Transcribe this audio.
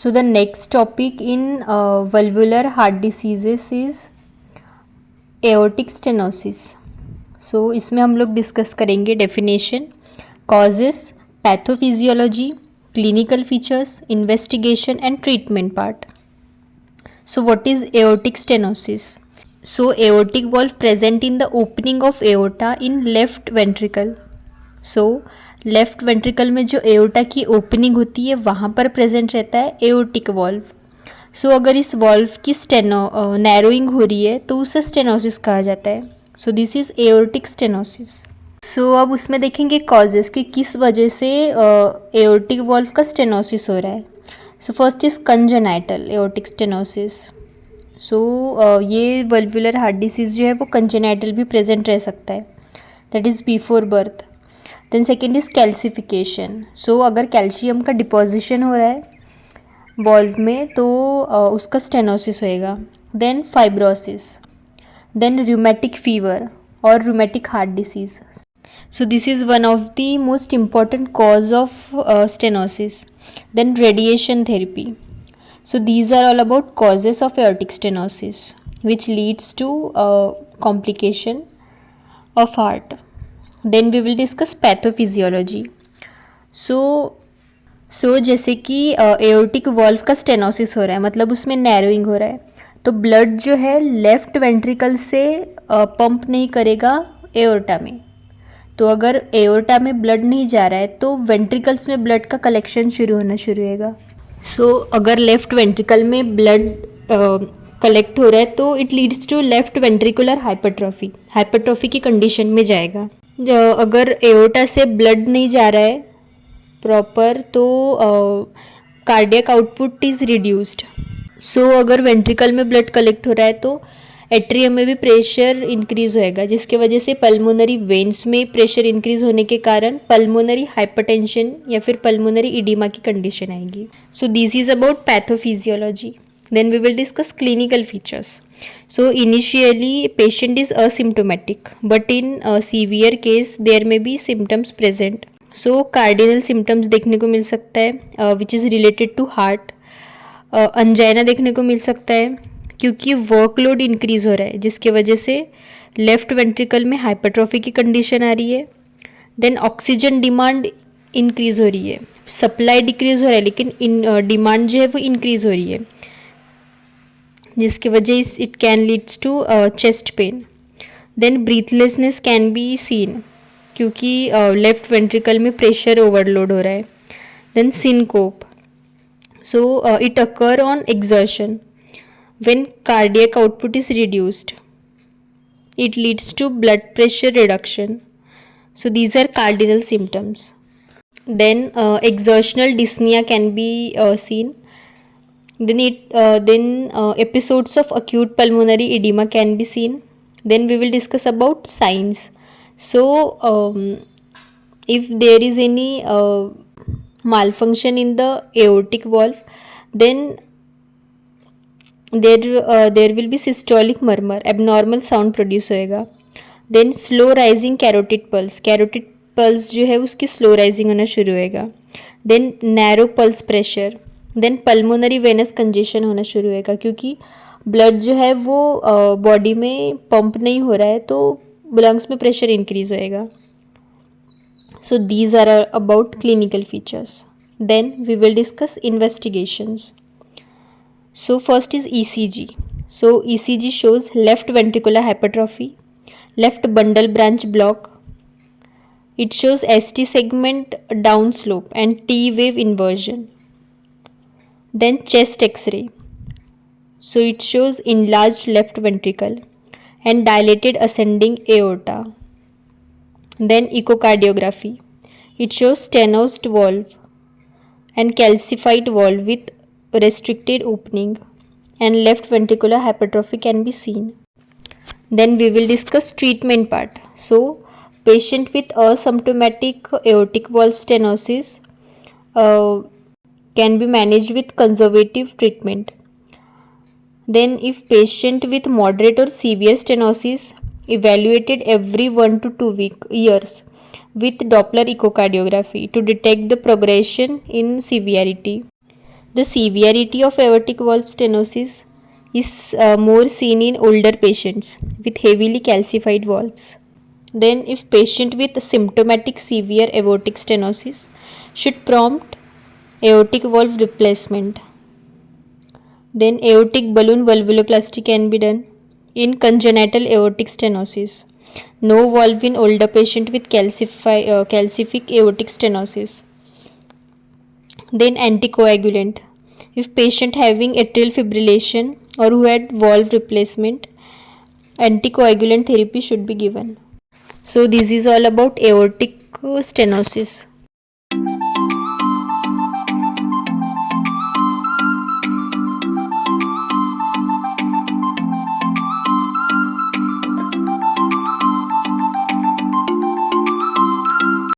So the next topic in valvular heart diseases is aortic stenosis. So इसमें हम लोग discuss करेंगे definition, causes, pathophysiology, clinical features, investigation and treatment part. So what is aortic stenosis? So aortic valve present in the opening of aorta in left ventricle. So left ventricle में जो aorta की opening होती है वहाँ पर present रहता है aortic valve. सो अगर इस वॉल्व की नैरोइंग हो रही है तो उसे स्टेनोसिस कहा जाता है. So this is aortic stenosis. So अब उसमें देखेंगे कॉजेस कि किस वजह से एओर्टिक वॉल्व का स्टेनोसिस हो रहा है. So first is congenital aortic stenosis. So ये वल्वुलर हार्ट डिसीज़ जो है वो कंजेनाइटल भी प्रेजेंट रह सकता है, that is before birth. Then second is calcification. So अगर कैल्शियम का डिपोजिशन हो रहा है वॉल्व में तो उसका स्टेनोसिस होएगा. Then fibrosis. Then rheumatic fever और rheumatic heart disease. So this is one of the most important cause of stenosis. Then radiation therapy. So these are all about causes of aortic stenosis which leads to complication of heart. Then we will discuss pathophysiology. So जैसे कि aortic valve का stenosis हो रहा है, मतलब उसमें narrowing हो रहा है, तो blood जो है लेफ्ट वेंट्रिकल से पंप नहीं करेगा एओर्टा में. तो अगर एओर्टा में ब्लड नहीं जा रहा है तो वेंट्रिकल्स में ब्लड का कलेक्शन शुरू होएगा. सो अगर लेफ्ट वेंट्रिकल में ब्लड कलेक्ट हो रहा है तो it leads to left ventricular hypertrophy की कंडीशन में जाएगा. अगर एओर्टा से ब्लड नहीं जा रहा है प्रॉपर तो कार्डियक आउटपुट इज़ रिड्यूस्ड. सो अगर वेंट्रिकल में ब्लड कलेक्ट हो रहा है तो एट्रियम में भी प्रेशर इंक्रीज होएगा, जिसके वजह से पल्मोनरी वेन्स में प्रेशर इंक्रीज होने के कारण पल्मोनरी हाइपरटेंशन या फिर पल्मोनरी इडीमा की कंडीशन आएगी. So this is about pathophysiology. Then we will discuss clinical features. So initially patient is asymptomatic but in severe case there may be symptoms present. So cardinal symptoms देखने को मिल सकता है which is related to heart. Angina देखने को मिल सकता है क्योंकि वर्कलोड इंक्रीज हो रहा है, जिसके वजह से लेफ्ट वेंट्रिकल में हाइपरट्रॉफी की कंडीशन आ रही है. देन ऑक्सीजन डिमांड इंक्रीज हो रही है, सप्लाई डिक्रीज हो रहा है लेकिन डिमांड जो है वो इंक्रीज हो रही है, जिसकी वजह से it can leads to chest pain. Then breathlessness can be seen क्योंकि लेफ्ट वेंट्रिकल में प्रेशर ओवरलोड हो रहा है. Then syncope. So it occur on exertion. When cardiac output is reduced, it leads to blood pressure reduction. So these are cardinal symptoms. Then exertional dyspnea can be seen. Then episodes of acute pulmonary edema can be seen. Then we will discuss about signs. So if there is any malfunction in the aortic valve, then there will be systolic murmur, abnormal sound produce होएगा. Then slow rising carotid pulse जो है उसकी slow rising होना शुरू होएगा. Then narrow pulse pressure. Then pulmonary venous congestion होना शुरू होएगा क्योंकि ब्लड जो है वो बॉडी में पंप नहीं हो रहा है तो लंग्स में प्रेशर इंक्रीज होएगा. So these are about clinical features. Then we will discuss investigations. So first is ECG. So ECG shows left ventricular hypertrophy, left bundle branch block. It shows ST segment downslope and T wave inversion. Then chest X-ray. So it shows enlarged left ventricle and dilated ascending aorta. Then echocardiography. It shows stenosed valve and calcified valve with restricted opening and left ventricular hypertrophy can be seen. Then we will discuss treatment part. So patient with asymptomatic aortic valve stenosis can be managed with conservative treatment. Then if patient with moderate or severe stenosis, evaluated every 1 to 2 years with Doppler echocardiography to detect the progression in severity. The severity of aortic valve stenosis is more seen in older patients with heavily calcified valves. Then, if patient with symptomatic severe aortic stenosis should prompt aortic valve replacement. Then aortic balloon valvuloplasty can be done. In congenital aortic stenosis, no valve in older patient with calcific aortic stenosis. Then anticoagulant. If patient having atrial fibrillation or who had valve replacement, anticoagulant therapy should be given. So this is all about aortic stenosis.